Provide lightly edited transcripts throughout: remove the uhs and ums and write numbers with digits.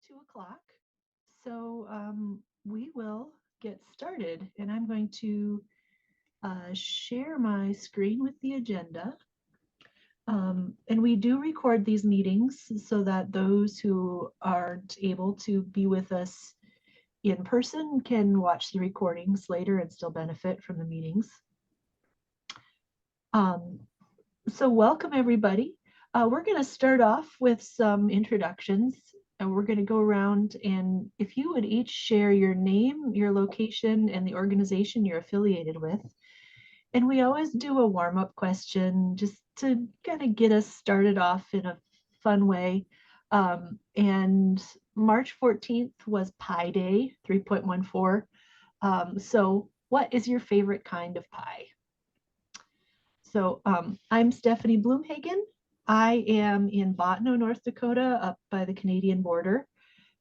2 o'clock. So we will get started, and I'm going to share my screen with the agenda. And we do record these meetings so that those who aren't able to be with us in person can watch the recordings later and still benefit from the meetings. So welcome everybody. We're going to start off with some introductions, and we're going to go around, and if you would each share your name, your location, and the organization you're affiliated with. And we always do a warm-up question just to kind of get us started off in a fun way. And March 14th was Pie Day 3.14. So what is your favorite kind of pie? So I'm Stephanie Bloomhagen. I am in Bottineau, North Dakota, up by the Canadian border.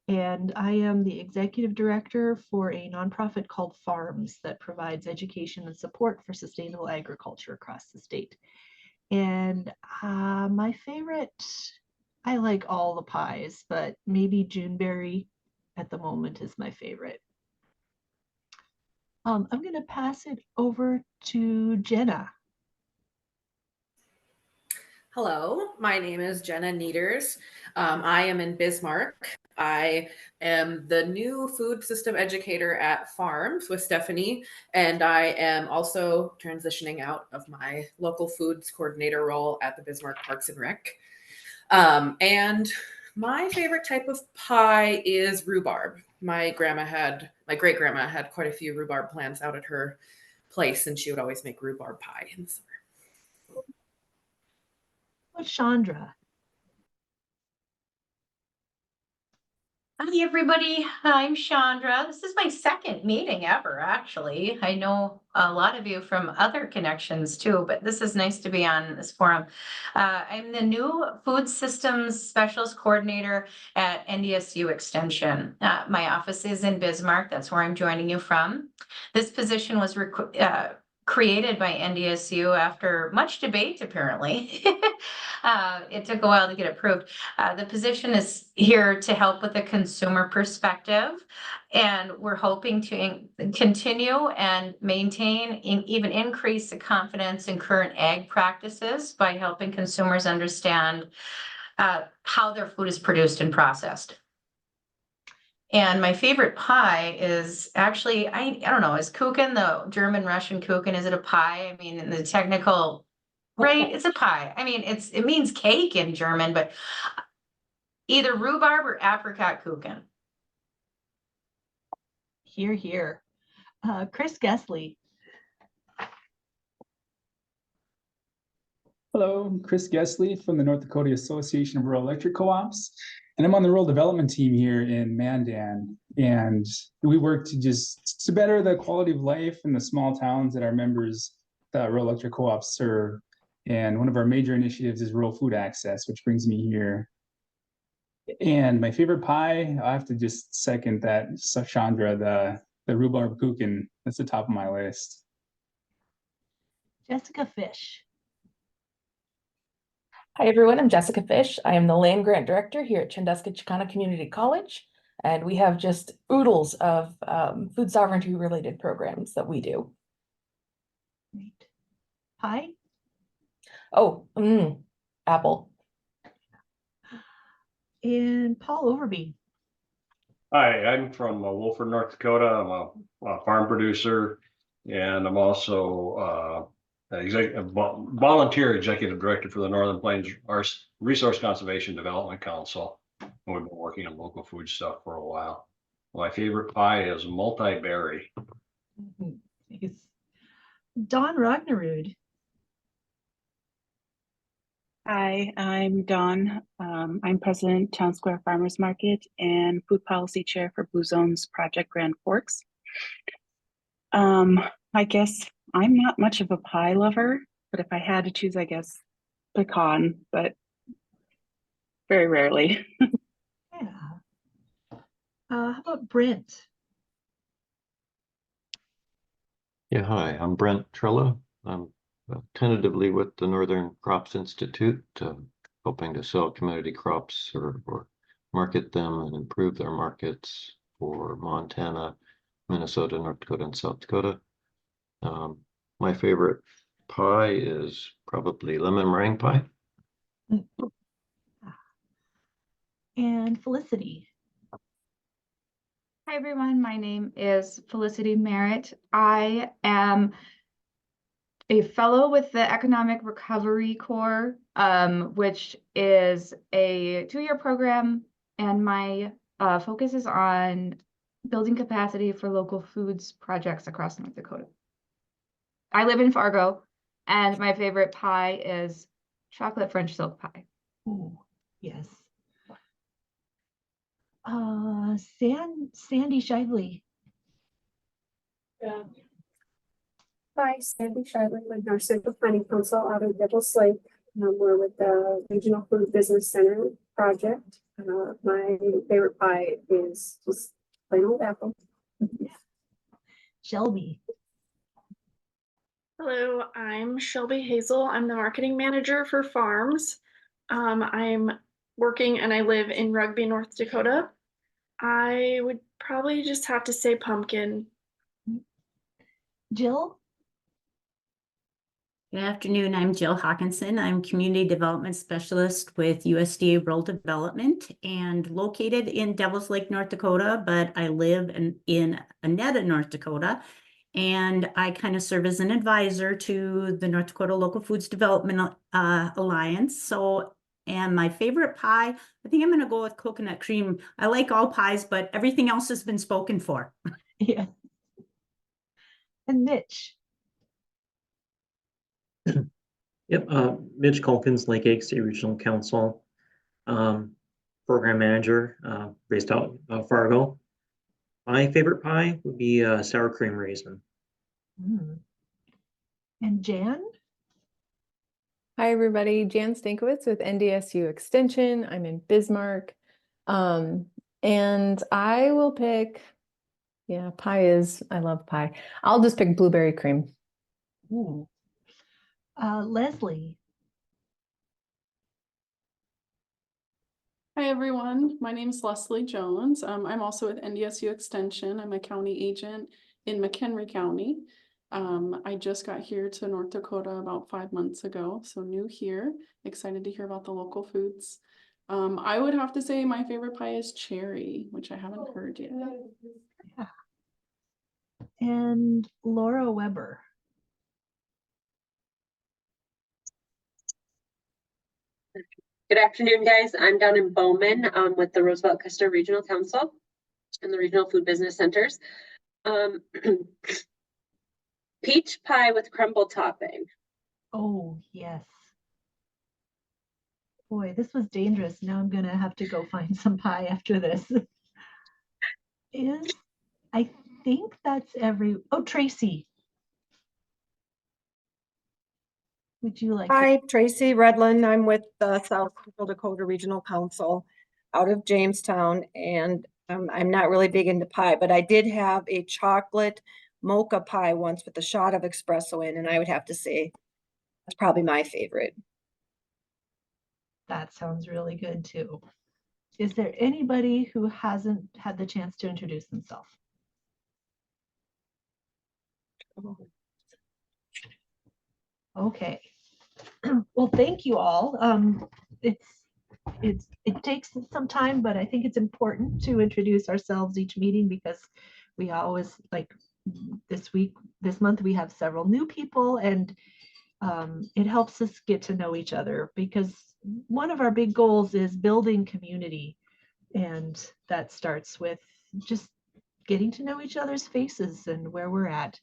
And I am the executive director for a nonprofit called Farms that provides education and support for sustainable agriculture across the state. And my favorite, I like all the pies, but maybe Juneberry at the moment is my favorite. I'm going to pass it over to Jenna. Hello, my name is Jenna Nieders. I am in Bismarck. I am the new food system educator at Farms with Stephanie, and I am also transitioning out of my local foods coordinator role at the Bismarck Parks and Rec. And my favorite type of pie is rhubarb. My great grandma had quite a few rhubarb plants out at her place, and she would always make rhubarb pie in the summer. Chandra. Hi, everybody. I'm Chandra. This is my second meeting ever, actually. I know a lot of you from other connections too, but this is nice to be on this forum. I'm the new Food Systems Specialist Coordinator at NDSU Extension. My office is in Bismarck. That's where I'm joining you from. This position was created by NDSU after much debate, apparently. It took a while to get approved. The position is here to help with a consumer perspective, and we're hoping to continue and maintain, even increase the confidence in current ag practices by helping consumers understand how their food is produced and processed. And my favorite pie is actually, I don't know, is Kuchen, the German Russian Kuchen, is it a pie? I mean, in the technical, right? It's a pie. I mean, it means cake in German, but either rhubarb or apricot Kuchen. Hear, hear. Chris Gessley. Hello, I'm Chris Gessley from the North Dakota Association of Rural Electric Co-ops, and I'm on the rural development team here in Mandan. And we work to better the quality of life in the small towns that our members, the rural electric co-ops, serve. And one of our major initiatives is rural food access, which brings me here. And my favorite pie, I have to just second that, Chandra, the rhubarb kuchen. That's the top of my list. Jessica Fish. Hi, everyone. I'm Jessica Fish. I am the Land Grant Director here at Chandeska Chicana Community College, and we have just oodles of food sovereignty related programs that we do. Great. Pie? Oh, apple. And Paul Overby. Hi, I'm from Wolford, North Dakota. I'm a farm producer, and I'm also volunteer executive director for the Northern Plains Resource Conservation Development Council. And we've been working on local food stuff for a while. My favorite pie is multi-berry. Nice. Dawn Ragnerud. Hi, I'm Dawn. I'm president, Town Square Farmers Market, and food policy chair for Blue Zones Project Grand Forks. I guess I'm not much of a pie lover, but if I had to choose, I guess pecan, but very rarely. Yeah. How about Brent? Yeah, hi, I'm Brent Trella. I'm tentatively with the Northern Crops Institute, hoping to sell community crops or market them and improve their markets for Montana, Minnesota, North Dakota, and South Dakota. My favorite pie is probably lemon meringue pie. And Felicity. Hi, everyone. My name is Felicity Merritt. I am a fellow with the Economic Recovery Corps, which is a 2-year program, and my focus is on building capacity for local foods projects across North Dakota. I live in Fargo, and my favorite pie is chocolate French silk pie. Ooh, yes. Sandy Shively. Yeah. Hi, Sandy Shively with North Central Planning Council out of Devil's Lake. We're with the Regional Food Business Center project. My favorite pie is just plain old apple. Shelby. Hello, I'm Shelby Hazel. I'm the marketing manager for Farms. I'm working and I live in Rugby, North Dakota. I would probably just have to say pumpkin. Jill. Good afternoon. I'm Jill Hawkinson. I'm Community Development Specialist with USDA Rural Development and located in Devils Lake, North Dakota, but I live in Annetta, North Dakota. And I kind of serve as an advisor to the North Dakota Local Foods Development Alliance. So, and my favorite pie, I think I'm going to go with coconut cream. I like all pies, but everything else has been spoken for. Yeah. And Mitch. Yep, Mitch Culkins, Lake Lake State Regional Council, program manager, based out of Fargo. My favorite pie would be sour cream raisin. And Jan? Hi, everybody. Jan Stankiewicz with NDSU Extension. I'm in Bismarck. And I will pick, I love pie. I'll just pick blueberry cream. Ooh. Leslie. Hi, everyone. My name is Leslie Jones. I'm also with NDSU Extension. I'm a county agent in McHenry County. I just got here to North Dakota about 5 months ago, so new here. Excited to hear about the local foods. I would have to say my favorite pie is cherry, which I haven't heard yet. Yeah. And Laura Weber. Good afternoon, guys. I'm down in Bowman with the Roosevelt Custer Regional Council and the Regional Food Business Centers. Peach pie with crumble topping. Oh, yes. Boy, this was dangerous. Now I'm gonna have to go find some pie after this. I think that's Tracy. Would you like? Hi, Tracy Redland. I'm with the South Central Dakota Regional Council out of Jamestown, and I'm not really big into pie, but I did have a chocolate mocha pie once with a shot of espresso in, and I would have to say that's probably my favorite. That sounds really good too. Is there anybody who hasn't had the chance to introduce themselves? Okay. Well, thank you all. It takes some time, but I think it's important to introduce ourselves each meeting because we always, like this month, we have several new people, and it helps us get to know each other because one of our big goals is building community, and that starts with just getting to know each other's faces and where we're at.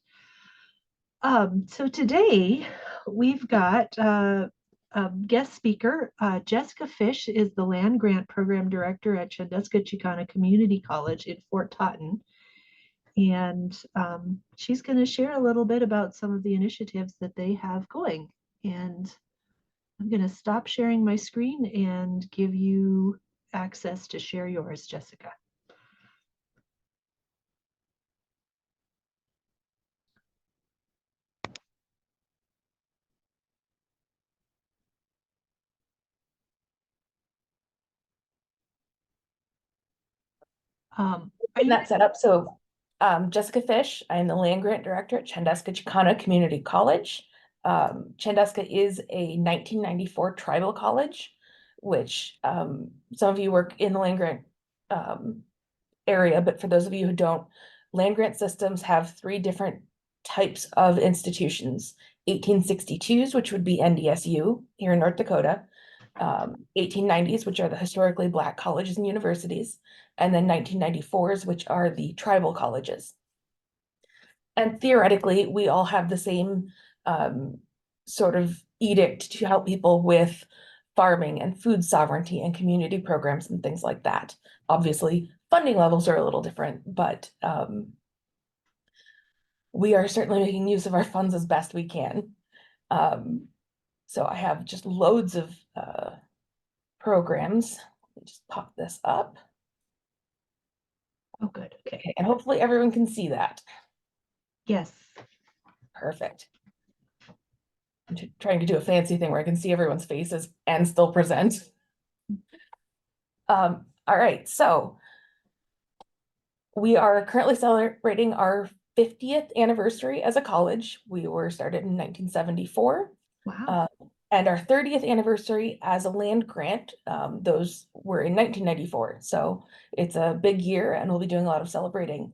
So today we've got a guest speaker. Jessica Fish is the Land Grant Program Director at Chandeska-Chicana Community College in Fort Totten. And she's going to share a little bit about some of the initiatives that they have going. And I'm going to stop sharing my screen and give you access to share yours, Jessica. Are In you that setup, so Jessica Fish, I am the land grant director at Chandaska Chicana Community College. Chandaska is a 1994 tribal college, which some of you work in the land grant area, but for those of you who don't, land grant systems have three different types of institutions. 1862s, which would be NDSU here in North Dakota, 1890s, which are the historically Black colleges and universities, and then 1994s, which are the tribal colleges. And theoretically, we all have the same sort of edict to help people with farming and food sovereignty and community programs and things like that. Obviously, funding levels are a little different, but we are certainly making use of our funds as best we can. So I have just loads of programs. Let me just pop this up. Oh, good. Okay. And hopefully everyone can see that. Yes. Perfect. I'm trying to do a fancy thing where I can see everyone's faces and still present. All right, so we are currently celebrating our 50th anniversary as a college. We were started in 1974. Wow. And our 30th anniversary as a land grant, those were in 1994. So it's a big year and we'll be doing a lot of celebrating,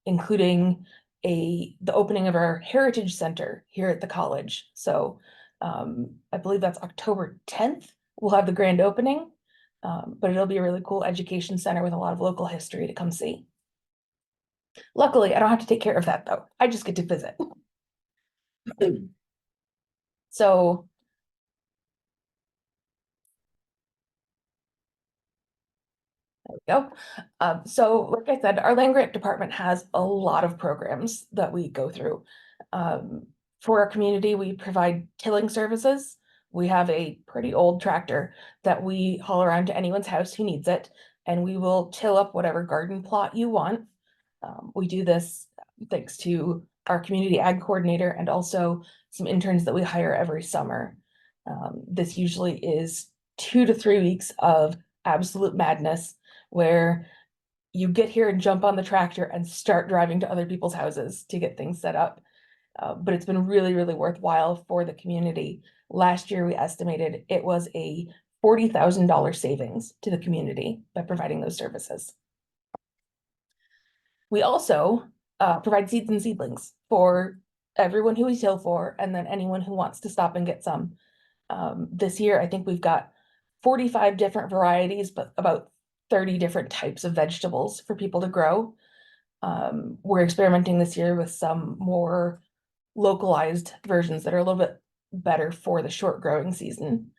including the opening of our Heritage Center here at the college. So I believe that's October 10th. We'll have the grand opening, but it'll be a really cool education center with a lot of local history to come see. Luckily, I don't have to take care of that though. I just get to visit. So there we go. So like I said, our land grant department has a lot of programs that we go through. For our community, we provide tilling services. We have a pretty old tractor that we haul around to anyone's house who needs it, and we will till up whatever garden plot you want. We do this thanks to our community ag coordinator and also some interns that we hire every summer. This usually is 2 to 3 weeks of absolute madness where you get here and jump on the tractor and start driving to other people's houses to get things set up. But it's been really, really worthwhile for the community. Last year, we estimated it was a $40,000 savings to the community by providing those services. We also provide seeds and seedlings for everyone who we till for, and then anyone who wants to stop and get some. This year, I think we've got 45 different varieties, but about 30 different types of vegetables for people to grow. We're experimenting this year with some more localized versions that are a little bit better for the short growing season.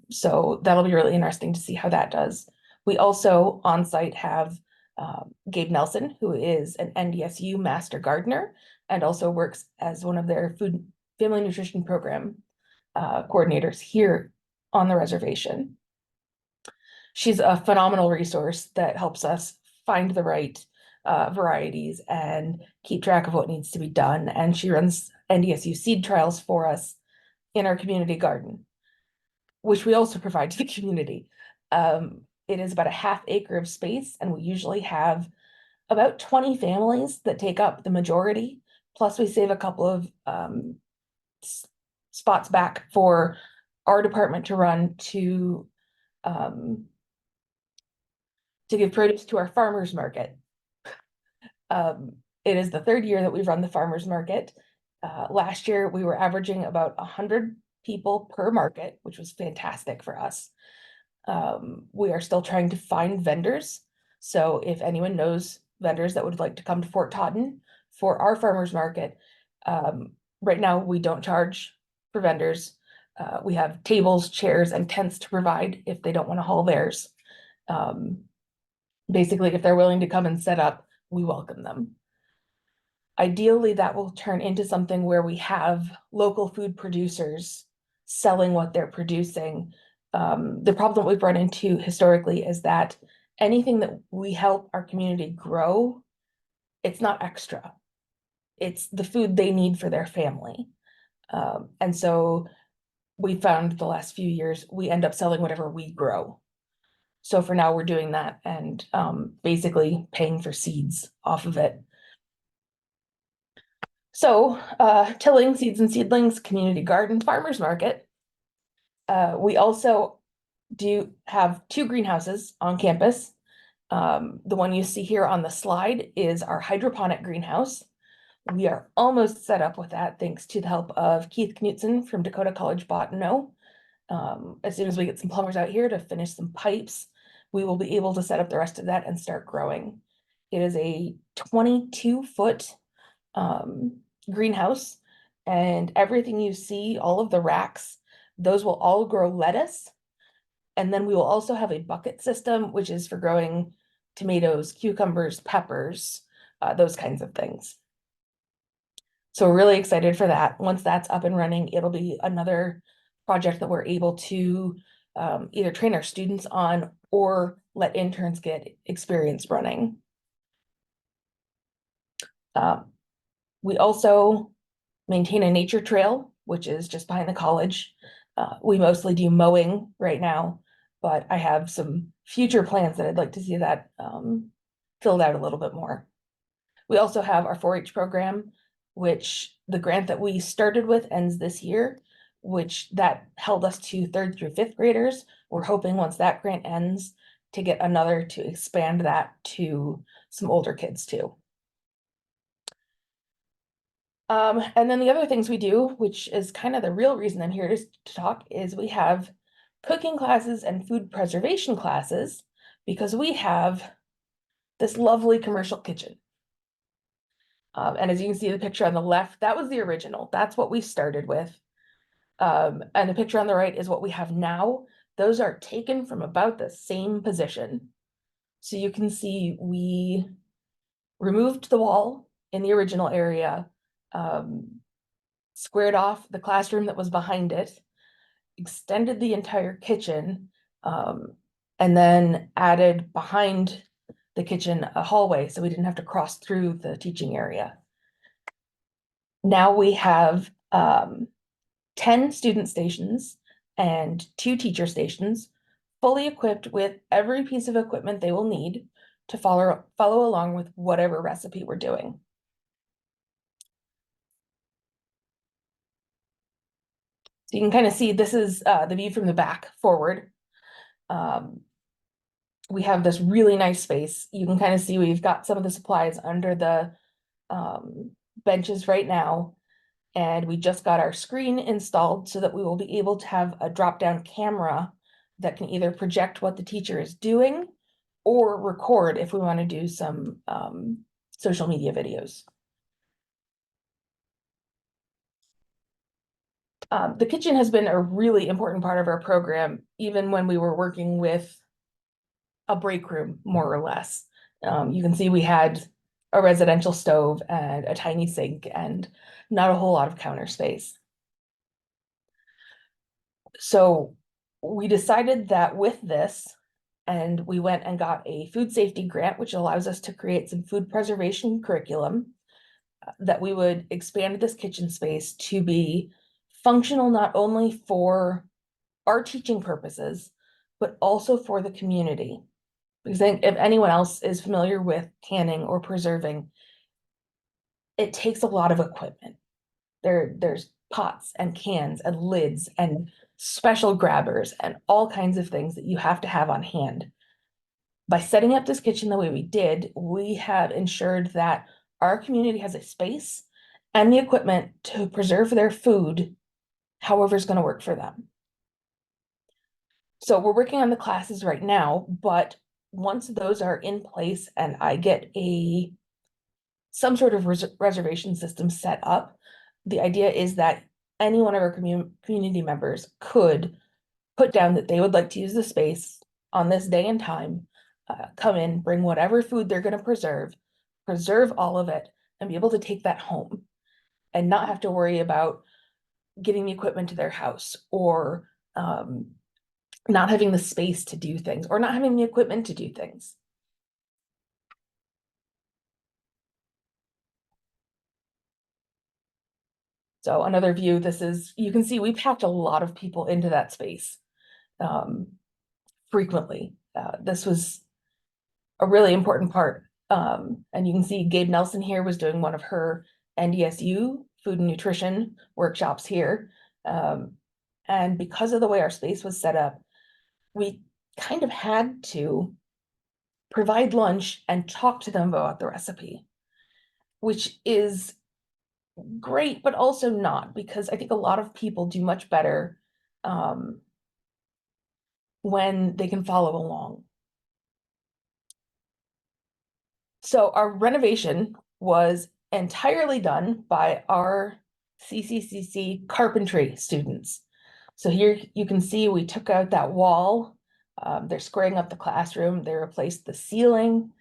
So that'll be really interesting to see how that does. We also on site have Gabe Nelson, who is an NDSU master gardener and also works as one of their food family nutrition program coordinators here on the reservation. She's a phenomenal resource that helps us find the right varieties and keep track of what needs to be done. And she runs NDSU seed trials for us in our community garden, which we also provide to the community. It is about a ½ acre of space, and we usually have about 20 families that take up the majority. Plus we save a couple of spots back for our department to run to give produce to our farmers market. It is the 3rd year that we've run the farmers market. Last year we were averaging about 100 people per market, which was fantastic for us. We are still trying to find vendors. So if anyone knows vendors that would like to come to Fort Totten for our farmers market, right now we don't charge for vendors. We have tables, chairs, and tents to provide if they don't want to haul theirs. Basically, if they're willing to come and set up, we welcome them. Ideally, that will turn into something where we have local food producers selling what they're producing. The problem that we've run into historically is that anything that we help our community grow, it's not extra. It's the food they need for their family. And so we found the last few years, we end up selling whatever we grow. So for now, we're doing that and basically paying for seeds off of it. So tilling, seeds and seedlings, community garden, farmers market. We also do have 2 greenhouses on campus. The one you see here on the slide is our hydroponic greenhouse. We are almost set up with that thanks to the help of Keith Knutson from Dakota College Botano. As soon as we get some plumbers out here to finish some pipes, we will be able to set up the rest of that and start growing. It is a 22-foot greenhouse, and everything you see, all of the racks, those will all grow lettuce. And then we will also have a bucket system, which is for growing tomatoes, cucumbers, peppers, those kinds of things. So we're really excited for that. Once that's up and running, it'll be another project that we're able to either train our students on or let interns get experience running. We also maintain a nature trail, which is just behind the college. We mostly do mowing right now, but I have some future plans that I'd like to see that filled out a little bit more. We also have our 4-H program, which the grant that we started with ends this year, which that held us to 3rd through 5th graders. We're hoping once that grant ends to get another to expand that to some older kids too. And then the other things we do, which is kind of the real reason I'm here to talk, is we have cooking classes and food preservation classes because we have this lovely commercial kitchen. And as you can see the picture on the left, that was the original. That's what we started with. And the picture on the right is what we have now. Those are taken from about the same position. So you can see we removed the wall in the original area, squared off the classroom that was behind it, extended the entire kitchen, and then added behind the kitchen a hallway so we didn't have to cross through the teaching area. Now we have 10 student stations and 2 teacher stations, fully equipped with every piece of equipment they will need to follow along with whatever recipe we're doing. So you can kind of see this is the view from the back forward. We have this really nice space. You can kind of see we've got some of the supplies under the benches right now. And we just got our screen installed so that we will be able to have a drop-down camera that can either project what the teacher is doing or record if we want to do some social media videos. The kitchen has been a really important part of our program, even when we were working with a break room, more or less. You can see we had a residential stove and a tiny sink and not a whole lot of counter space. So we decided that with this, and we went and got a food safety grant, which allows us to create some food preservation curriculum, that we would expand this kitchen space to be functional not only for our teaching purposes, but also for the community. Because I think if anyone else is familiar with canning or preserving, it takes a lot of equipment. There's pots and cans and lids and special grabbers and all kinds of things that you have to have on hand. By setting up this kitchen the way we did, we have ensured that our community has a space and the equipment to preserve their food however is going to work for them. So we're working on the classes right now, but once those are in place and I get some sort of reservation system set up, the idea is that any one of our community members could put down that they would like to use the space on this day and time, come in, bring whatever food they're going to preserve all of it, and be able to take that home and not have to worry about getting the equipment to their house or not having the space to do things or not having the equipment to do things. So another view, you can see we packed a lot of people into that space frequently. This was a really important part. And you can see Gabe Nelson here was doing one of her NDSU food and nutrition workshops here. And because of the way our space was set up, we kind of had to provide lunch and talk to them about the recipe, which is great, but also not, because I think a lot of people do much better when they can follow along. So our renovation was entirely done by our CCCC carpentry students. So here you can see we took out that wall. They're squaring up the classroom. They replaced the ceiling.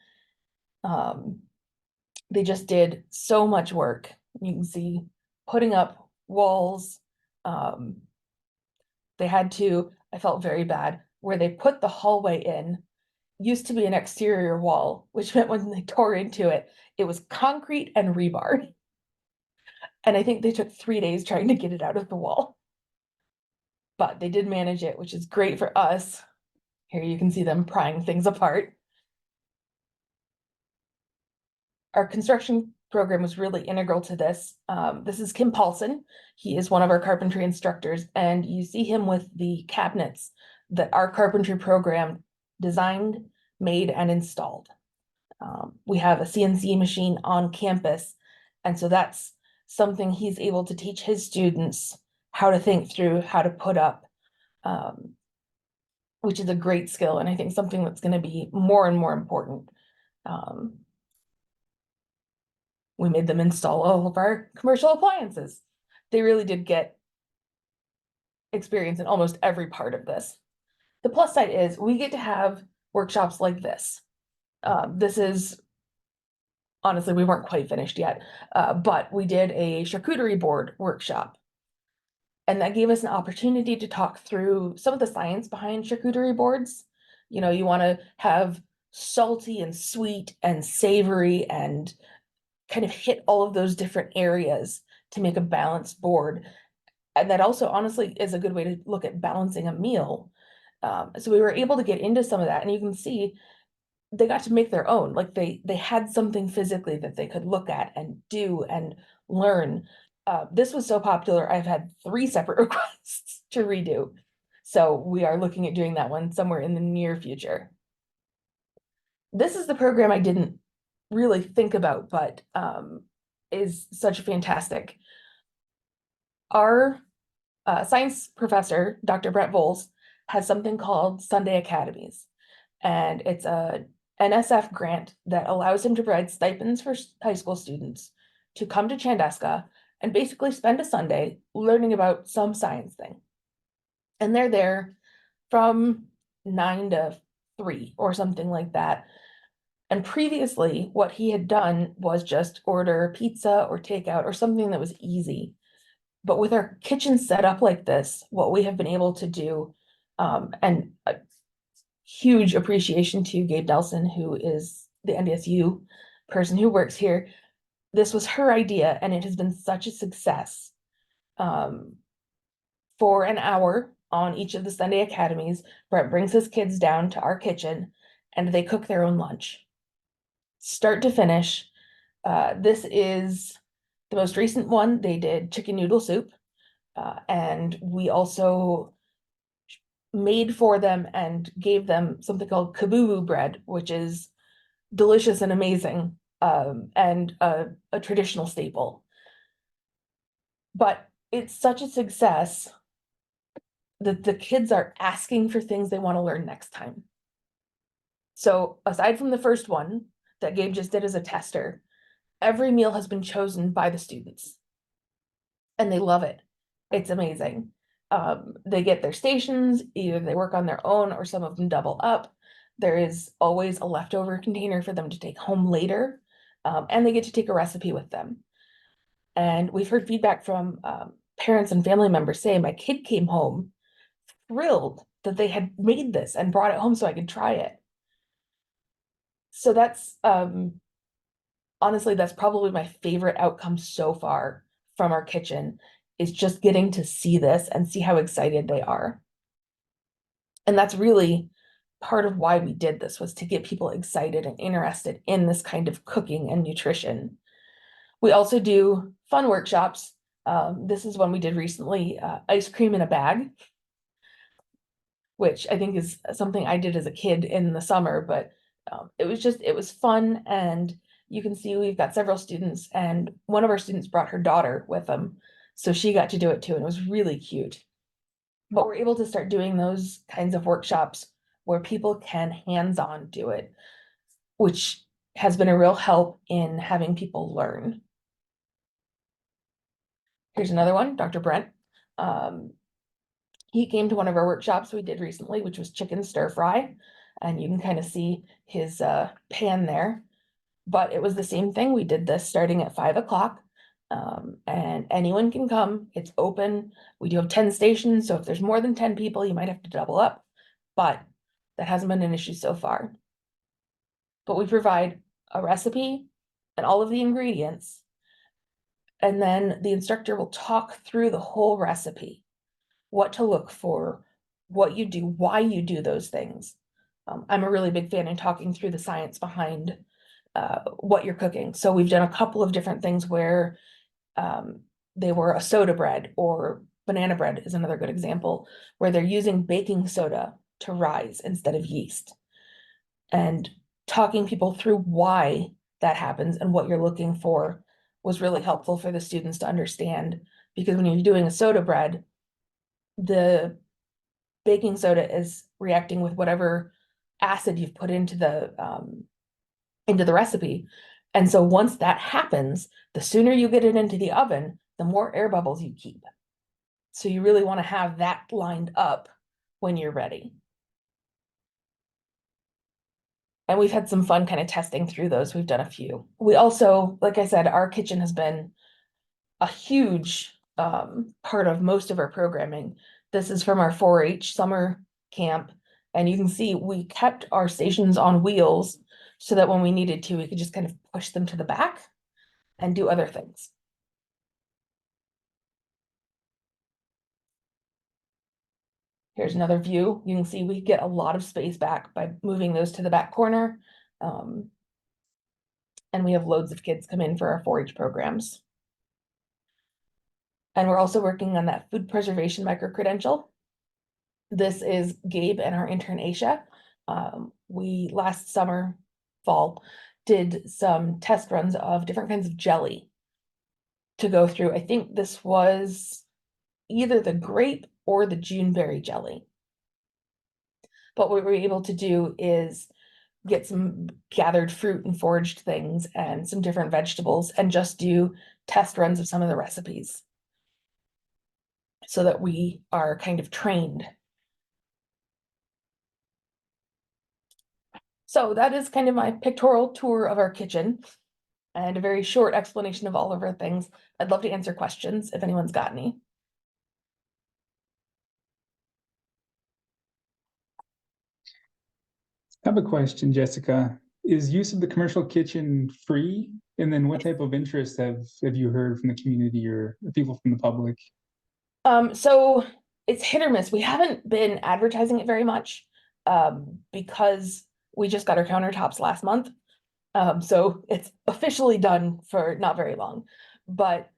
They just did so much work. You can see putting up walls. They had to, I felt very bad, where they put the hallway in, used to be an exterior wall, which meant when they tore into it, it was concrete and rebar. And I think they took 3 days trying to get it out of the wall. But they did manage it, which is great for us. Here you can see them prying things apart. Our construction program was really integral to this. This is Kim Paulson. He is one of our carpentry instructors, and you see him with the cabinets that our carpentry program designed, made, and installed. We have a CNC machine on campus, and so that's something he's able to teach his students how to think through, how to put up, which is a great skill, and I think something that's going to be more and more important. We made them install all of our commercial appliances. They really did get experience in almost every part of this. The plus side is we get to have workshops like this. This is, honestly, we weren't quite finished yet, but we did a charcuterie board workshop. And that gave us an opportunity to talk through some of the science behind charcuterie boards. You know, you want to have salty and sweet and savory and kind of hit all of those different areas to make a balanced board. And that also honestly is a good way to look at balancing a meal. So we were able to get into some of that, and you can see they got to make their own. Like they had something physically that they could look at and do and learn. This was so popular, I've had 3 separate requests to redo. So we are looking at doing that one somewhere in the near future. This is the program I didn't really think about, but is such fantastic. Our science professor, Dr. Brett Voles, has something called Sunday Academies, and it's a NSF grant that allows him to provide stipends for high school students to come to Chandeska and basically spend a Sunday learning about some science thing. And they're there from 9 to 3 or something like that. And previously, what he had done was just order pizza or takeout or something that was easy. But with our kitchen set up like this, what we have been able to do, and a huge appreciation to Gabe Nelson, who is the NDSU person who works here. This was her idea, and it has been such a success. For an hour on each of the Sunday Academies, Brett brings his kids down to our kitchen, and they cook their own lunch. Start to finish. This is the most recent one. They did chicken noodle soup, and we also made for them and gave them something called kabubu bread, which is delicious and amazing, and a traditional staple. But it's such a success that the kids are asking for things they want to learn next time. So aside from the first one that Gabe just did as a tester, every meal has been chosen by the students, and they love it. It's amazing. They get their stations, either they work on their own or some of them double up. There is always a leftover container for them to take home later, and they get to take a recipe with them. And we've heard feedback from parents and family members saying, my kid came home thrilled that they had made this and brought it home so I could try it. So that's, honestly, that's probably my favorite outcome so far from our kitchen, is just getting to see this and see how excited they are. And that's really part of why we did this was to get people excited and interested in this kind of cooking and nutrition. We also do fun workshops. This is one we did recently, ice cream in a bag, which I think is something I did as a kid in the summer, but it was fun. And you can see we've got several students, and one of our students brought her daughter with them. So she got to do it too, and it was really cute. But we're able to start doing those kinds of workshops where people can hands-on do it, which has been a real help in having people learn. Here's another one, Dr. Brent. He came to one of our workshops we did recently, which was chicken stir fry. And you can kind of see his pan there. But it was the same thing. We did this starting at 5 o'clock. And anyone can come. It's open. We do have 10 stations. So if there's more than 10 people, you might have to double up. But that hasn't been an issue so far. But we provide a recipe and all of the ingredients. And then the instructor will talk through the whole recipe, what to look for, what you do, why you do those things. I'm a really big fan in talking through the science behind what you're cooking. So we've done a couple of different things where they were a soda bread, or banana bread is another good example, where they're using baking soda to rise instead of yeast. And talking people through why that happens and what you're looking for was really helpful for the students to understand, because when you're doing a soda bread, the baking soda is reacting with whatever acid you've put into the recipe. And so once that happens, the sooner you get it into the oven, the more air bubbles you keep. So you really want to have that lined up when you're ready. And we've had some fun kind of testing through those. We've done a few. We also, like I said, our kitchen has been a huge part of most of our programming. This is from our 4-H summer camp. And you can see we kept our stations on wheels so that when we needed to, we could just kind of push them to the back and do other things. Here's another view. You can see we get a lot of space back by moving those to the back corner. And we have loads of kids come in for our 4-H programs. And we're also working on that food preservation micro-credential. This is Gabe and our intern Aisha. We last summer, fall, did some test runs of different kinds of jelly to go through. I think this was either the grape or the Juneberry jelly. But what we were able to do is get some gathered fruit and foraged things and some different vegetables and just do test runs of some of the recipes so that we are kind of trained. So that is kind of my pictorial tour of our kitchen and a very short explanation of all of our things. I'd love to answer questions if anyone's got any. I have a question, Jessica. Is use of the commercial kitchen free? And then what type of interest have you heard from the community or people from the public? So it's hit or miss. We haven't been advertising it very much because we just got our countertops last month. So it's officially done for not very long, but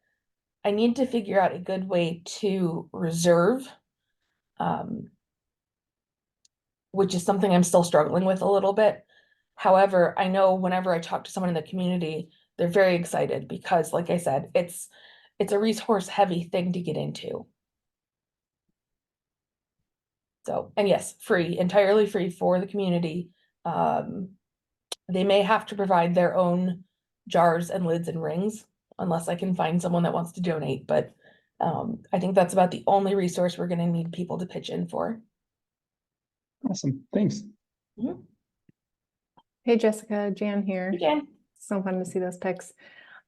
I need to figure out a good way to reserve, which is something I'm still struggling with a little bit. However, I know whenever I talk to someone in the community, they're very excited because, like I said, it's a resource heavy thing to get into. So, and yes, free, entirely free for the community. They may have to provide their own jars and lids and rings unless I can find someone that wants to donate. But I think that's about the only resource we're going to need people to pitch in for. Awesome. Thanks. Mm-hmm. Hey, Jessica, Jan here. Hey, Jan. So fun to see those pics.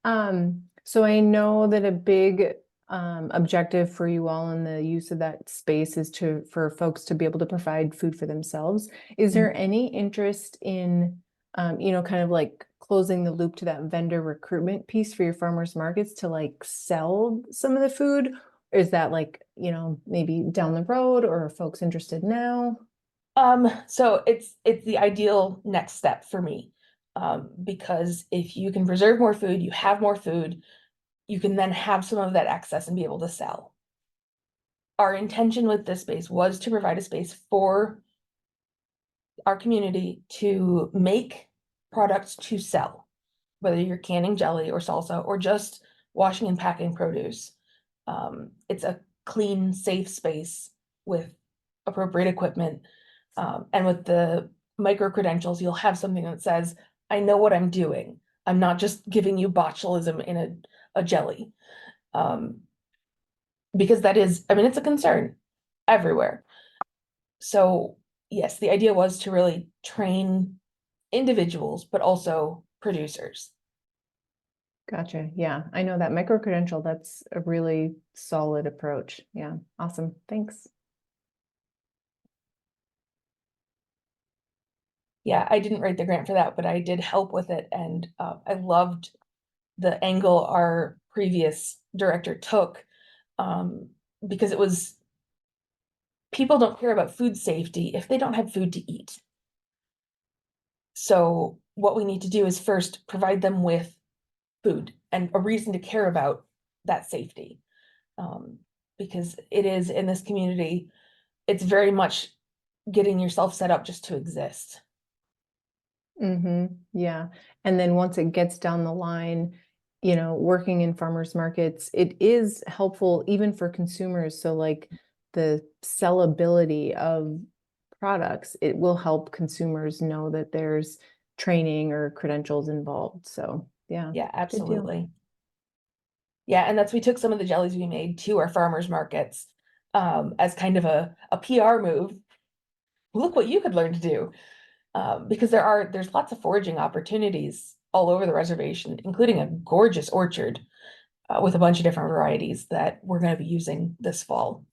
So I know that a big objective for you all in the use of that space is for folks to be able to provide food for themselves. Is there any interest in, kind of like closing the loop to that vendor recruitment piece for your farmers markets to like sell some of the food? Or is that like, maybe down the road, or are folks interested now? So it's the ideal next step for me. Because if you can preserve more food, you have more food, you can then have some of that excess and be able to sell. Our intention with this space was to provide a space for our community to make products to sell, whether you're canning jelly or salsa or just washing and packing produce. It's a clean, safe space with appropriate equipment. And with the micro credentials, you'll have something that says, I know what I'm doing. I'm not just giving you botulism in a jelly. Because that is, I mean, it's a concern everywhere. So yes, the idea was to really train individuals, but also producers. Gotcha. Yeah, I know that micro-credential, that's a really solid approach. Yeah, awesome. Thanks. Yeah, I didn't write the grant for that, but I did help with it. And I loved the angle our previous director took, because it was, people don't care about food safety if they don't have food to eat. So what we need to do is first provide them with food and a reason to care about that safety. Because it is in this community, it's very much getting yourself set up just to exist. Yeah. And then once it gets down the line, you know, working in farmers markets, it is helpful even for consumers. So like the sellability of products, it will help consumers know that there's training or credentials involved. So yeah. Yeah, good deal. absolutely. Yeah, and we took some of the jellies we made to our farmers markets as kind of a PR move. Look what you could learn to do. Because there's lots of foraging opportunities all over the reservation, including a gorgeous orchard with a bunch of different varieties that we're going to be using this fall.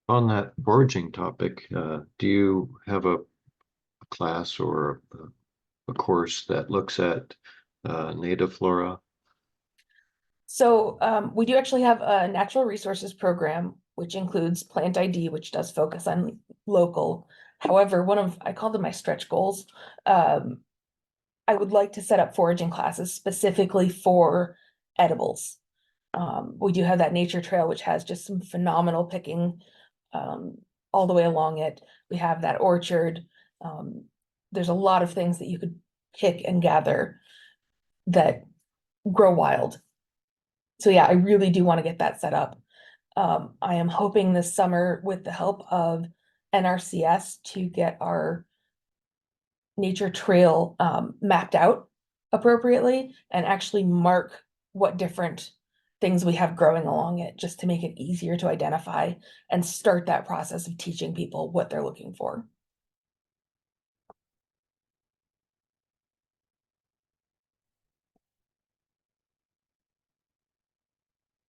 On that foraging topic, do you have a class or a course that looks at native flora? So we do actually have a natural resources program, which includes Plant ID, which does focus on local. However, I call them my stretch goals. I would like to set up foraging classes specifically for edibles. We do have that nature trail, which has just some phenomenal picking all the way along it. We have that orchard. There's a lot of things that you could pick and gather that grow wild. So yeah, I really do want to get that set up. I am hoping this summer with the help of NRCS to get our nature trail mapped out appropriately and actually mark what different things we have growing along it, just to make it easier to identify and start that process of teaching people what they're looking for.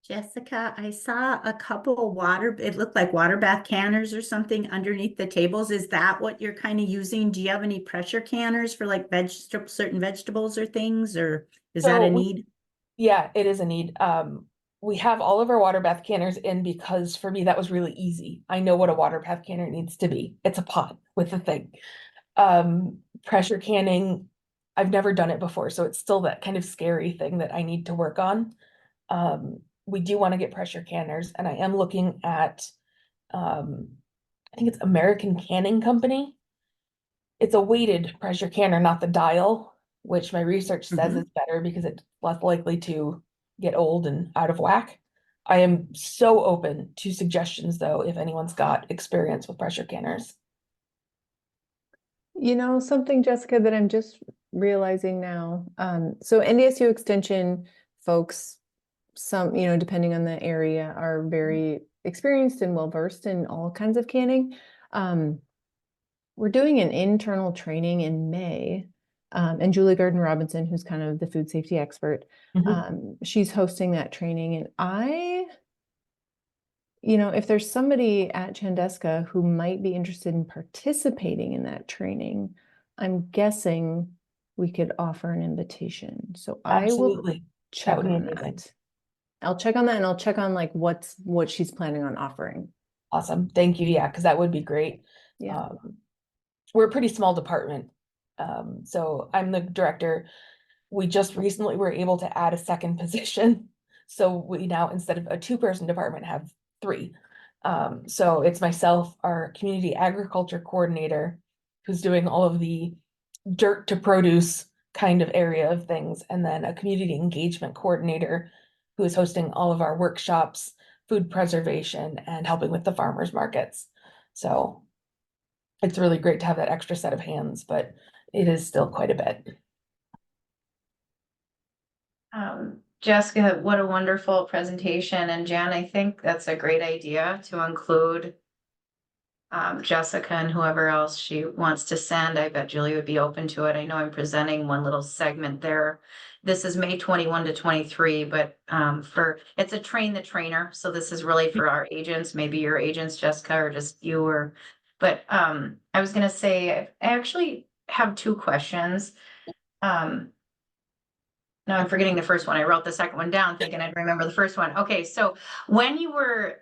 Jessica, I saw a couple it looked like water bath canners or something underneath the tables. Is that what you're kind of using? Do you have any pressure canners for like certain vegetables or things, or is that a need? Yeah, it is a need. We have all of our water bath canners in because for me, that was really easy. I know what a water bath canner needs to be. It's a pot with a thing. Pressure canning, I've never done it before, so it's still that kind of scary thing that I need to work on. We do want to get pressure canners, and I am looking at, I think it's American Canning Company. It's a weighted pressure canner, not the dial, which my research says is better because it's less likely to get old and out of whack. I am so open to suggestions though, if anyone's got experience with pressure canners. You know, something, Jessica, that I'm just realizing now. So NDSU Extension folks, some, you know, depending on the area, are very experienced and well-versed in all kinds of canning. We're doing an internal training in May, and Julie Garden-Robinson, who's kind of the food safety expert, she's hosting that training. And you know, if there's somebody at Chandeska who might be interested in participating in that training, I'm guessing we could offer an invitation. So I will check on that. I'll check on that and I'll check on like what she's planning on offering. Awesome. Thank you. Yeah, because that would be great. Yeah. We're a pretty small department. So I'm the director. We just recently were able to add a second position. So we now, instead of a 2-person department, have 3. So it's myself, our community agriculture coordinator, who's doing all of the dirt to produce kind of area of things, and then a community engagement coordinator who is hosting all of our workshops, food preservation, and helping with the farmers markets. So it's really great to have that extra set of hands, but it is still quite a bit. Jessica, what a wonderful presentation. And Jan, I think that's a great idea to include Jessica and whoever else she wants to send. I bet Julie would be open to it. I know I'm presenting one little segment there. This is May 21 to 23, but it's a train the trainer. So this is really for our agents, maybe your agents, Jessica, or just you, but I was gonna say, I actually have 2 questions. No, I'm forgetting the first one. I wrote the second one down thinking I'd remember the first one. Okay, so when you were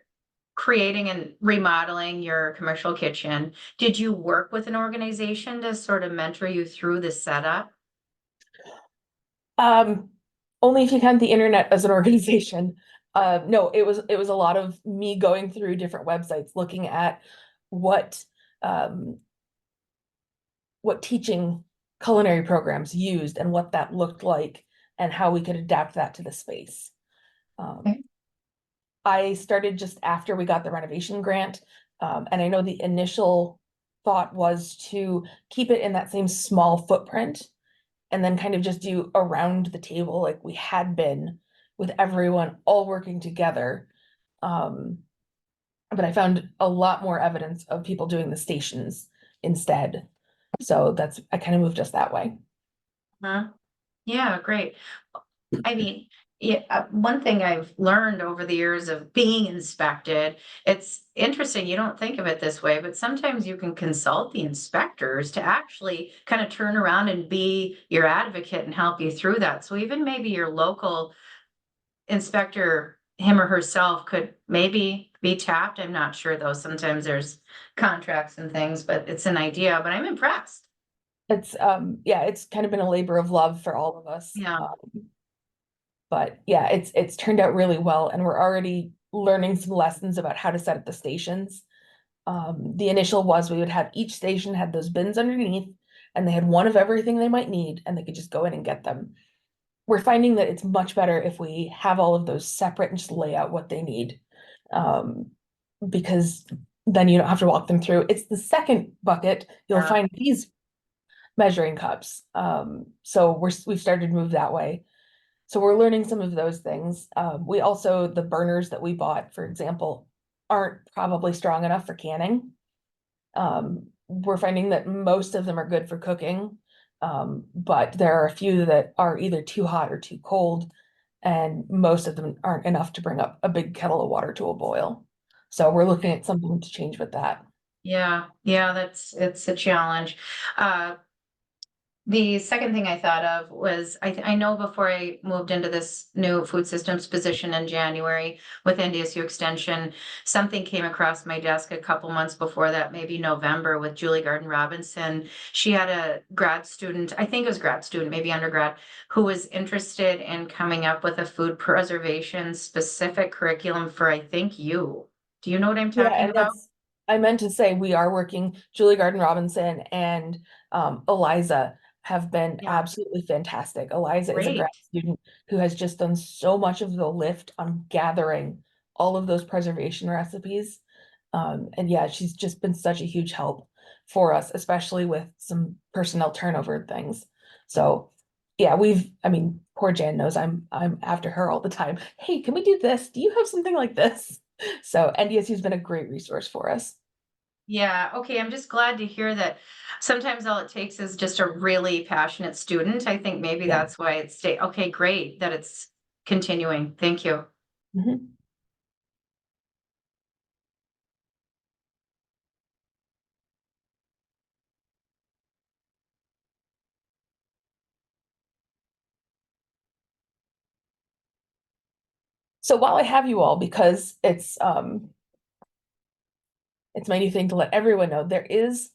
creating and remodeling your commercial kitchen, did you work with an organization to sort of mentor you through the setup? Only if you count the internet as an organization. No, it was a lot of me going through different websites, looking at what teaching culinary programs used and what that looked like and how we could adapt that to the space. I started just after we got the renovation grant, and I know the initial thought was to keep it in that same small footprint and then kind of just do around the table like we had been with everyone all working together. But I found a lot more evidence of people doing the stations instead. So I kind of moved us that way. Yeah, great. I mean, yeah, one thing I've learned over the years of being inspected, it's interesting, you don't think of it this way, but sometimes you can consult the inspectors to actually kind of turn around and be your advocate and help you through that. So even maybe your local inspector, him or herself, could maybe be tapped. I'm not sure though. Sometimes there's contracts and things, but it's an idea, but I'm impressed. It's it's kind of been a labor of love for all of us. Yeah. But yeah, it's turned out really well, and we're already learning some lessons about how to set up the stations. The initial was we would have each station had those bins underneath, and they had one of everything they might need, and they could just go in and get them. We're finding that it's much better if we have all of those separate and just lay out what they need, because then you don't have to walk them through. It's the second bucket, you'll find these measuring cups. So we've started to move that way. So we're learning some of those things. We also, the burners that we bought, for example, aren't probably strong enough for canning. We're finding that most of them are good for cooking, but there are a few that are either too hot or too cold, and most of them aren't enough to bring up a big kettle of water to a boil. So we're looking at something to change with that. Yeah, it's a challenge. The second thing I thought of was, I know before I moved into this new food systems position in January with NDSU Extension, something came across my desk a couple months before that, maybe November, with Julie Garden Robinson. She had a grad student, I think it was grad student, maybe undergrad, who was interested in coming up with a food preservation specific curriculum for, I think, you. Do you know what I'm talking about? I meant to say we are working, Julie Garden Robinson and Eliza have been absolutely fantastic. Eliza is a grad student who has just done so much of the lift on gathering all of those preservation recipes. And yeah, she's just been such a huge help for us, especially with some personnel turnover and things. So yeah, poor Jan knows I'm after her all the time. Hey, can we do this? Do you have something like this? So NDSU's been a great resource for us. Yeah, okay, I'm just glad to hear that sometimes all it takes is just a really passionate student. I think maybe that's why it's okay, great that it's continuing. Thank you. So while I have you all, because it's my new thing to let everyone know, there is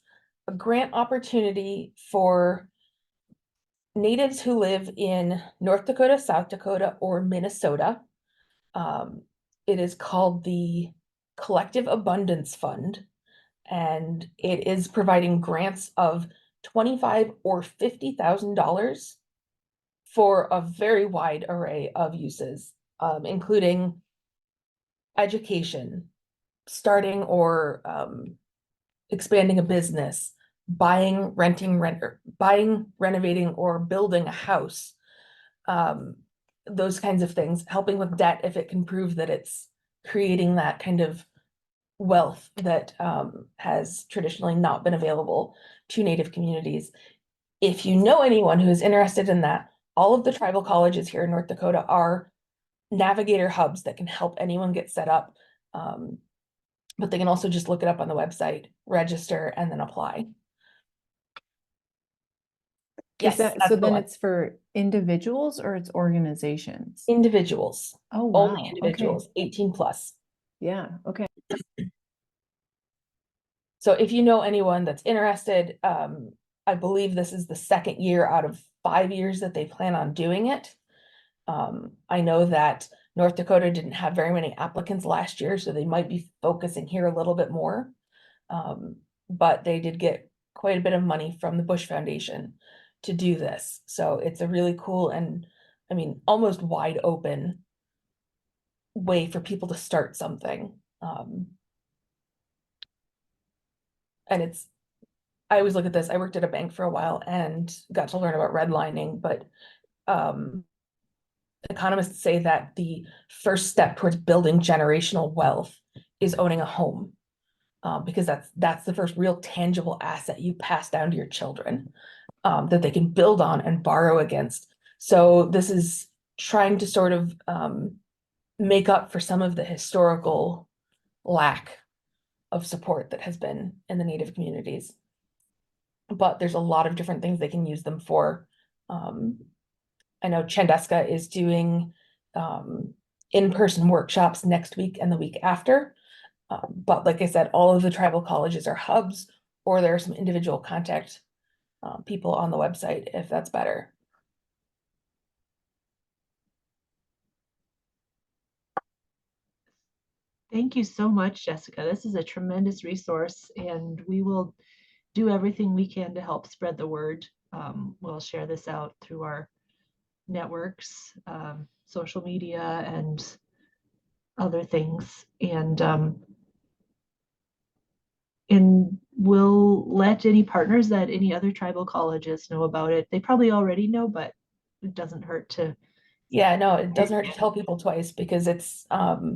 a grant opportunity for natives who live in North Dakota, South Dakota, or Minnesota. It is called the Collective Abundance Fund, and it is providing grants of $25,000 or $50,000 for a very wide array of uses, including education, starting or expanding a business, buying, renovating, or building a house. Those kinds of things, helping with debt if it can prove that it's creating that kind of wealth that has traditionally not been available to Native communities. If you know anyone who is interested in that, all of the tribal colleges here in North Dakota are navigator hubs that can help anyone get set up. But they can also just look it up on the website, register, and then apply. Yes, So that's the then one. it's for individuals or it's organizations? Individuals. Oh, wow. Only individuals, 18 plus. Yeah, okay. So if you know anyone that's interested, I believe this is the second year out of 5 years that they plan on doing it. I know that North Dakota didn't have very many applicants last year, so they might be focusing here a little bit more. But they did get quite a bit of money from the Bush Foundation to do this. So it's a really cool and, I mean, almost wide open way for people to start something. And I always look at this, I worked at a bank for a while and got to learn about redlining, but economists say that the first step towards building generational wealth is owning a home, because that's the first real tangible asset you pass down to your children, that they can build on and borrow against. So this is trying to sort of make up for some of the historical lack of support that has been in the Native communities. But there's a lot of different things they can use them for. I know Chandeska is doing in-person workshops next week and the week after. But like I said, all of the tribal colleges are hubs, or there are some individual contact people on the website if that's better. Thank you so much, Jessica. This is a tremendous resource, and we will do everything we can to help spread the word. We'll share this out through our networks, social media, and other things. And we'll let any partners at any other tribal colleges know about it. They probably already know, but it doesn't hurt to. Yeah, no, it doesn't hurt to tell people twice, because it's a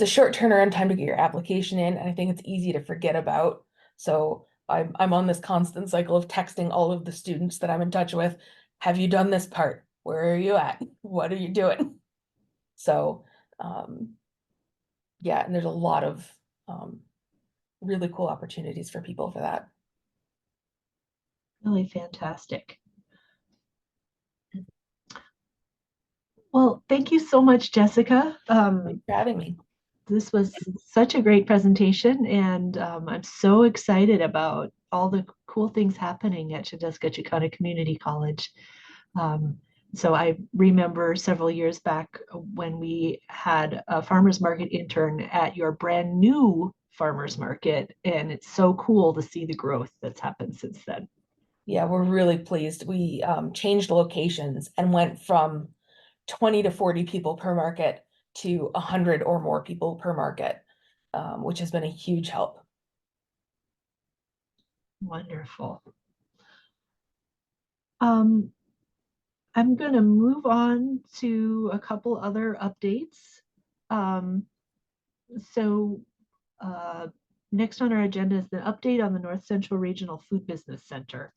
short turnaround time to get your application in, and I think it's easy to forget about. So I'm on this constant cycle of texting all of the students that I'm in touch with. Have you done this part? Where are you at? What are you doing? So yeah, and there's a lot of really cool opportunities for people for that. Really fantastic. Well, thank you so much, Jessica. Thanks for having me. This was such a great presentation, and I'm so excited about all the cool things happening at Chandeska-Chicana Community College. So I remember several years back when we had a farmer's market intern at your brand new farmer's market, and it's so cool to see the growth that's happened since then. Yeah, we're really pleased. We changed locations and went from 20 to 40 people per market to 100 or more people per market, which has been a huge help. Wonderful. I'm going to move on to a couple other updates. Next on our agenda is the update on the North Central Regional Food Business Center.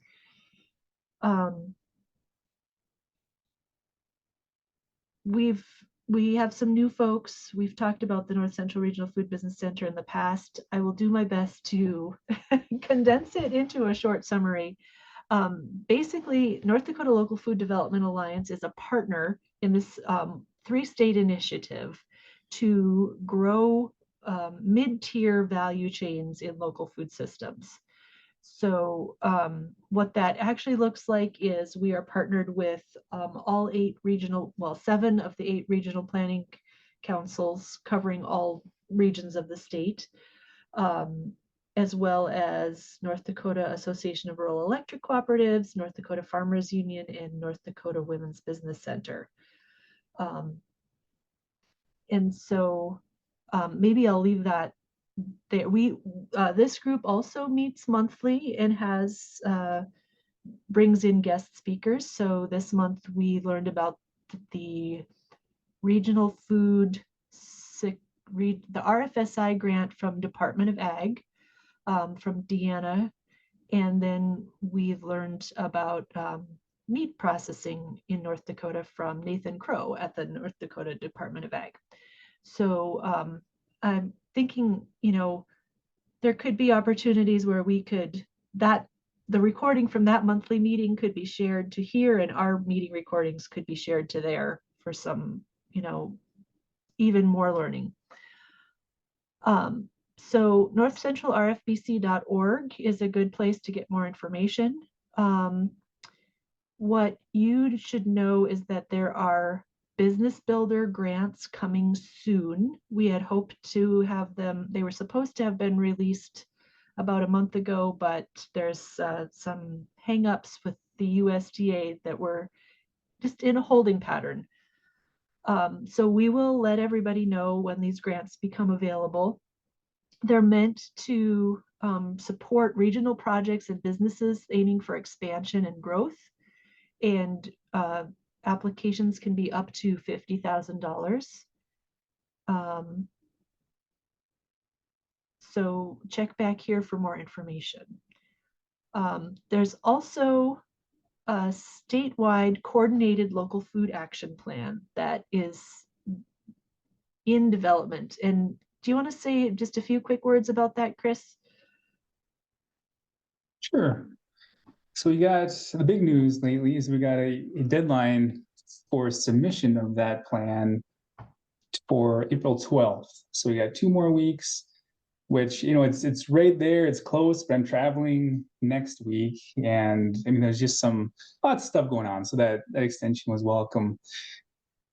We have some new folks. We've talked about the North Central Regional Food Business Center in the past. I will do my best to condense it into a short summary. Basically, North Dakota Local Food Development Alliance is a partner in this three-state initiative to grow mid-tier value chains in local food systems. So what that actually looks like is we are partnered with all 8 regional, well, 7 of the 8 regional planning councils covering all regions of the state, as well as North Dakota Association of Rural Electric Cooperatives, North Dakota Farmers Union, and North Dakota Women's Business Center. And so maybe I'll leave that there. This group also meets monthly and has brings in guest speakers. So this month we learned about the regional food, the RFSI grant from Department of Ag, from Deanna. And then we've learned about meat processing in North Dakota from Nathan Crow at the North Dakota Department of Ag. So I'm thinking, you know, there could be opportunities where we could, the recording from that monthly meeting could be shared to here, and our meeting recordings could be shared to there for some, you know, even more learning. So northcentralrfbc.org is a good place to get more information. What you should know is that there are business builder grants coming soon. We had hoped to have them, they were supposed to have been released about a month ago, but there's some hangups with the USDA that were just in a holding pattern. So we will let everybody know when these grants become available. They're meant to support regional projects and businesses aiming for expansion and growth. And applications can be up to $50,000. So check back here for more information. There's also a statewide coordinated local food action plan that is in development. And do you want to say just a few quick words about that, Chris? Sure. So we got the big news lately is we got a deadline for submission of that plan for April 12th. So we got 2 more weeks, which, you know, it's right there, it's close, but I'm traveling next week. And I mean, there's just lots of stuff going on. So that extension was welcome.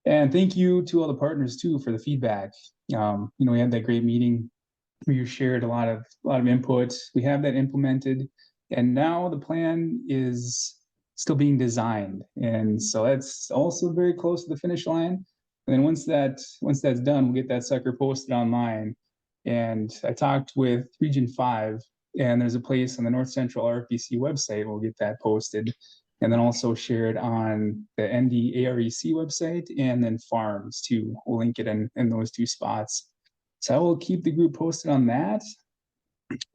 And thank you to all the partners too for the feedback. You know, we had that great meeting where you shared a lot of input. We have that implemented, and now the plan is still being designed. And so that's also very close to the finish line. And then once that's done, we'll get that sucker posted online. And I talked with Region 5, and there's a place on the North Central RFBC website. We'll get that posted. And then also shared on the NDAREC website, and then Farms too. We'll link it in those 2 spots. So I will keep the group posted on that.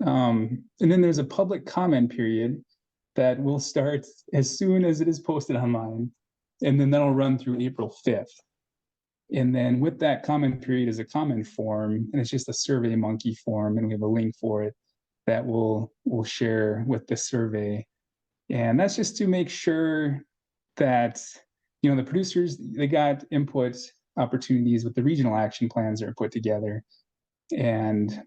And then there's a public comment period that will start as soon as it is posted online. And then that'll run through April 5th. And then with that comment period is a comment form, and it's just a Survey Monkey form, and we have a link for it that we'll share with the survey. And that's just to make sure that, you know, the producers, they got input opportunities with the regional action plans that are put together. And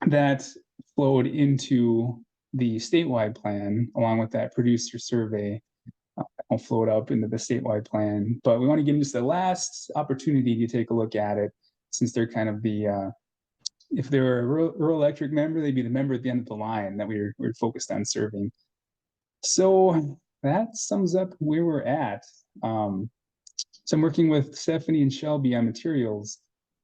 that flowed into the statewide plan along with that producer survey. I'll float up into the statewide plan, but we want to give them just the last opportunity to take a look at it, since they're kind of the, if they're a rural electric member, they'd be the member at the end of the line that we're focused on serving. So that sums up where we're at. So I'm working with Stephanie and Shelby on materials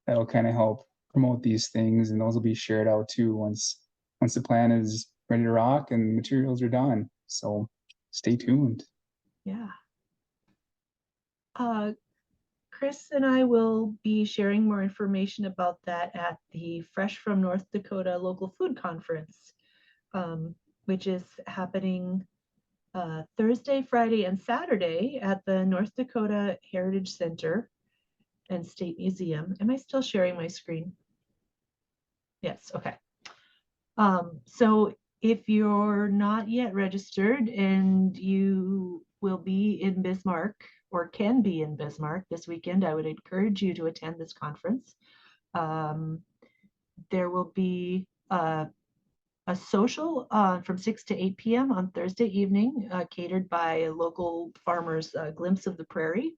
that'll kind of help promote these things, and those will be shared out too once the plan is ready to rock and materials are done. So stay tuned. Yeah. Chris and I will be sharing more information about that at the Fresh from North Dakota Local Food Conference, which is happening Thursday, Friday, and Saturday at the North Dakota Heritage Center and State Museum. Am I still sharing my screen? Yes, okay. So if you're not yet registered and you will be in Bismarck or can be in Bismarck this weekend, I would encourage you to attend this conference. There will be a social from 6 to 8 p.m. on Thursday evening, catered by local farmers, Glimpse of the Prairie.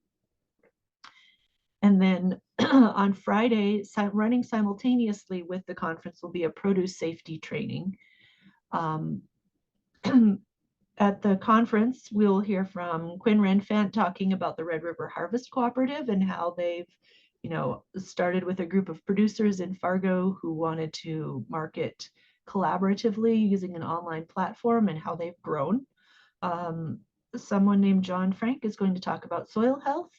And then on Friday, running simultaneously with the conference will be a produce safety training. At the conference, we'll hear from Quinn Renfant talking about the Red River Harvest Cooperative and how they've, started with a group of producers in Fargo who wanted to market collaboratively using an online platform and how they've grown. Someone named John Frank is going to talk about soil health.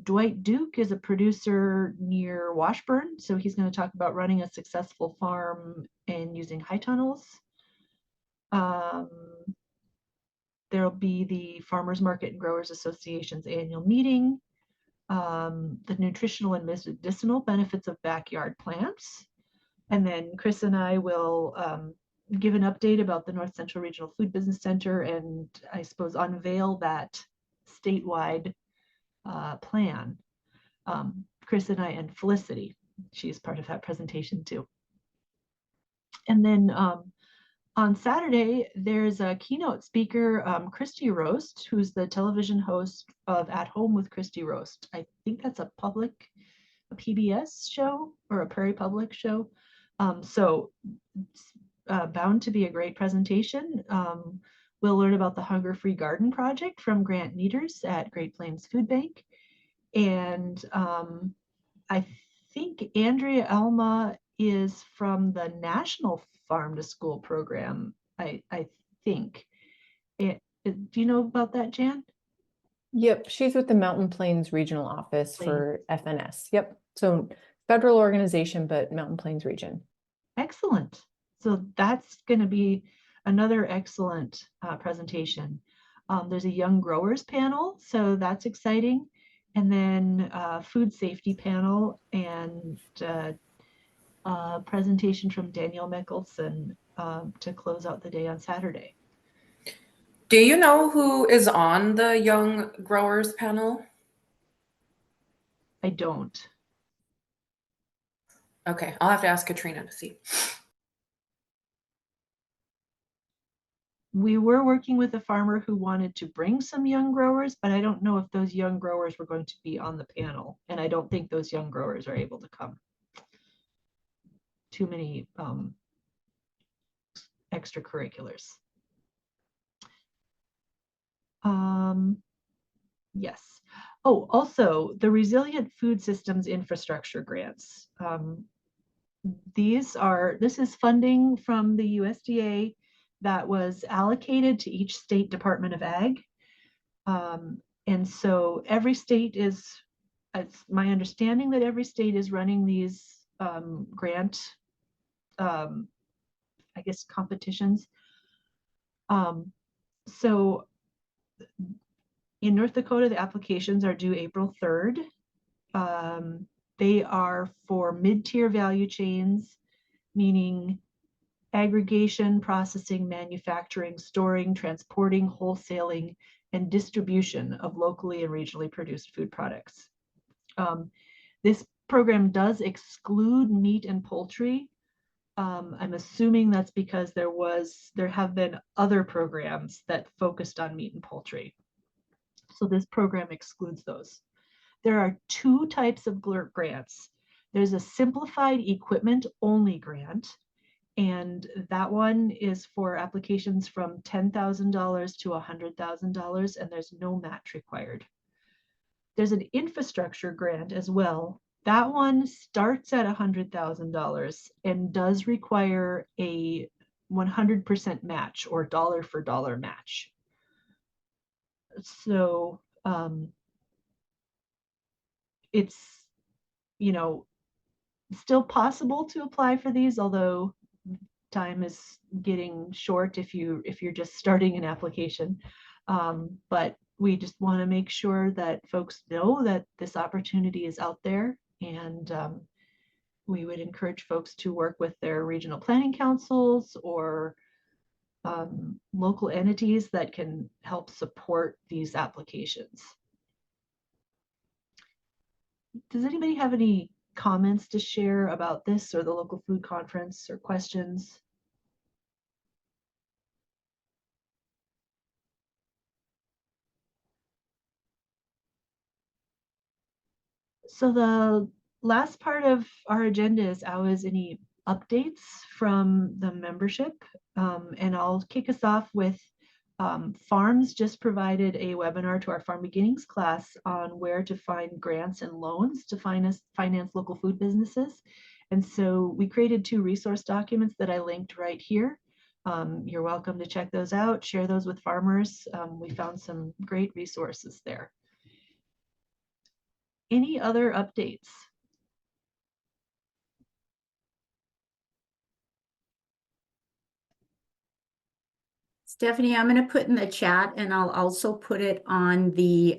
Dwight Duke is a producer near Washburn, so he's going to talk about running a successful farm and using high tunnels. There'll be the Farmers Market and Growers Association's annual meeting, the nutritional and medicinal benefits of backyard plants. And then Chris and I will give an update about the North Central Regional Food Business Center and I suppose unveil that statewide plan. Chris and I and Felicity, she's part of that presentation too. And then on Saturday, there's a keynote speaker, Christy Roast, who's the television host of At Home with Christy Roast. I think that's a PBS show or a Prairie Public show. So it's bound to be a great presentation. We'll learn about the Hunger Free Garden Project from Grant Nieders at Great Plains Food Bank. And I think Andrea Elma is from the National Farm to School program, I think. Do you know about that, Jan? Yep, she's with the Mountain Plains Regional Office for FNS. Yep, so federal organization, but Mountain Plains region. Excellent. So that's going to be another excellent presentation. There's a young growers panel, so that's exciting. And then food safety panel and presentation from Daniel Mickelson to close out the day on Saturday. Do you know who is on the Young Growers panel? I don't. Okay, I'll have to ask Katrina to see. We were working with a farmer who wanted to bring some young growers, but I don't know if those young growers were going to be on the panel. And I don't think those young growers are able to come. Too many extracurriculars. Yes. Oh, also the Resilient Food Systems Infrastructure Grants. This is funding from the USDA that was allocated to each state Department of Ag. And so every state it's my understanding that every state is running these grant, I guess, competitions. So in North Dakota, the applications are due April 3rd. They are for mid-tier value chains, meaning aggregation, processing, manufacturing, storing, transporting, wholesaling, and distribution of locally and regionally produced food products. This program does exclude meat and poultry. I'm assuming that's because there have been other programs that focused on meat and poultry. So this program excludes those. There are two types of grants. There's a simplified equipment only grant, and that one is for applications from $10,000 to $100,000, and there's no match required. There's an infrastructure grant as well. That one starts at $100,000 and does require a 100% match or dollar for dollar match. So it's, still possible to apply for these, although time is getting short if you're just starting an application. But we just want to make sure that folks know that this opportunity is out there, and we would encourage folks to work with their regional planning councils or local entities that can help support these applications. does anybody have any comments to share about this or the local food conference or questions? So the last part of our agenda is always any updates from the membership. And I'll kick us off with Farms just provided a webinar to our Farm Beginnings class on where to find grants and loans to finance local food businesses. And so we created 2 resource documents that I linked right here. You're welcome to check those out, share those with farmers. We found some great resources there. Any other updates? Stephanie, I'm going to put in the chat, and I'll also put it on the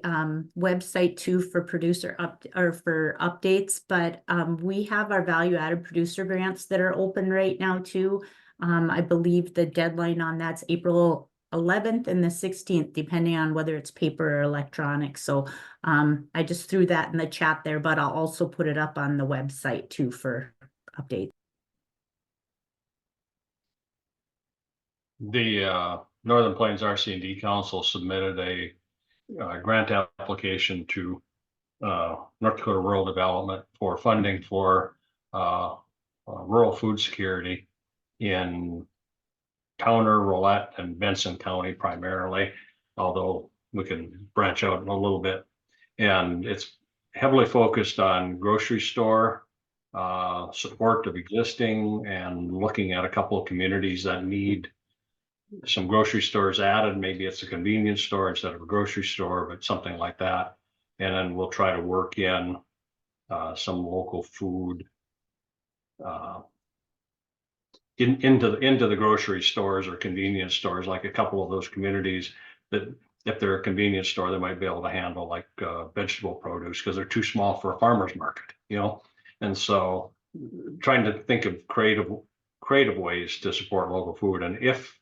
website too for for updates. But we have our value-added producer grants that are open right now too. I believe the deadline on that's April 11th and the 16th, depending on whether it's paper or electronic. So I just threw that in the chat there, but I'll also put it up on the website too for updates. The Northern Plains RC&D Council submitted a grant application to North Dakota Rural Development for funding for rural food security in Towner, Rolette, and Benson County primarily, although we can branch out a little bit. And it's heavily focused on grocery store support of existing and looking at a couple of communities that need some grocery stores added. Maybe it's a convenience store instead of a grocery store, but something like that. And then we'll try to work in some local food into the grocery stores or convenience stores, like a couple of those communities that if they're a convenience store, they might be able to handle like vegetable produce because they're too small for a farmer's market, you know? And so trying to think of creative ways to support local food. And if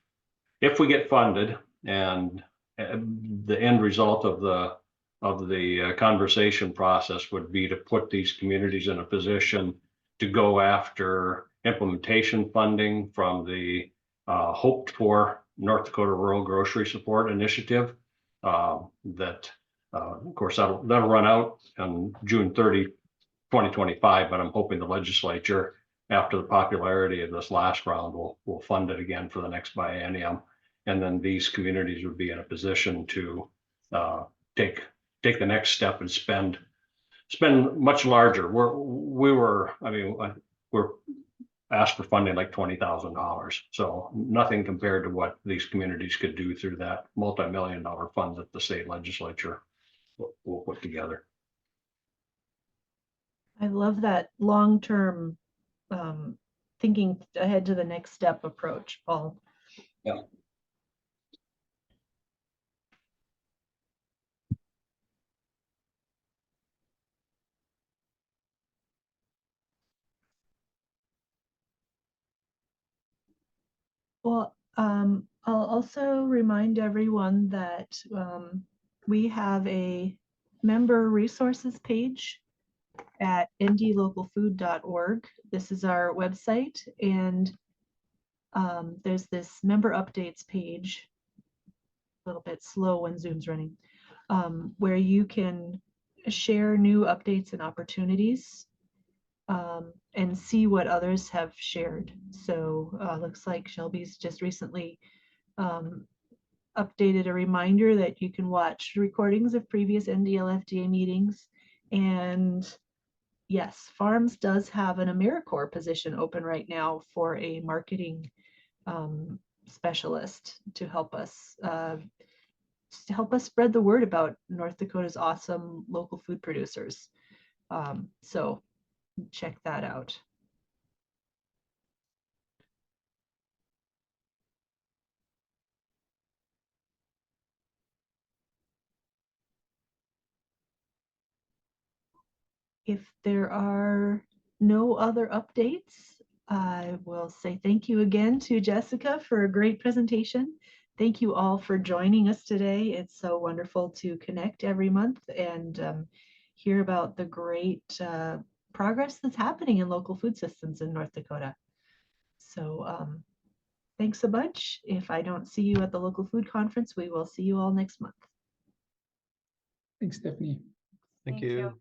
we get funded, and the end result of the conversation process would be to put these communities in a position to go after implementation funding from the hoped for North Dakota Rural Grocery Support Initiative. That of course that'll run out on June 30, 2025, but I'm hoping the legislature, after the popularity of this last round, will fund it again for the next biennium. And then these communities would be in a position to take the next step and spend much larger. We're asked for funding like $20,000. So nothing compared to what these communities could do through that multi-million-dollar fund that the state legislature will put together. I love that long-term thinking ahead to the next step approach, Paul. Yeah. Well, I'll also remind everyone that we have a member resources page at ndlocalfood.org. This is our website, and there's this member updates page, a little bit slow when Zoom's running, where you can share new updates and opportunities and see what others have shared. So looks like Shelby's just recently updated a reminder that you can watch recordings of previous NDLFDA meetings. And yes, Farms does have an AmeriCorps position open right now for a marketing specialist to help us spread the word about North Dakota's awesome local food producers. So check that out. If there are no other updates, I will say thank you again to Jessica for a great presentation. Thank you all for joining us today. It's so wonderful to connect every month and hear about the great progress that's happening in local food systems in North Dakota. So thanks a bunch. If I don't see you at the local food conference, we will see you all next month. Thanks, Stephanie. Thank you.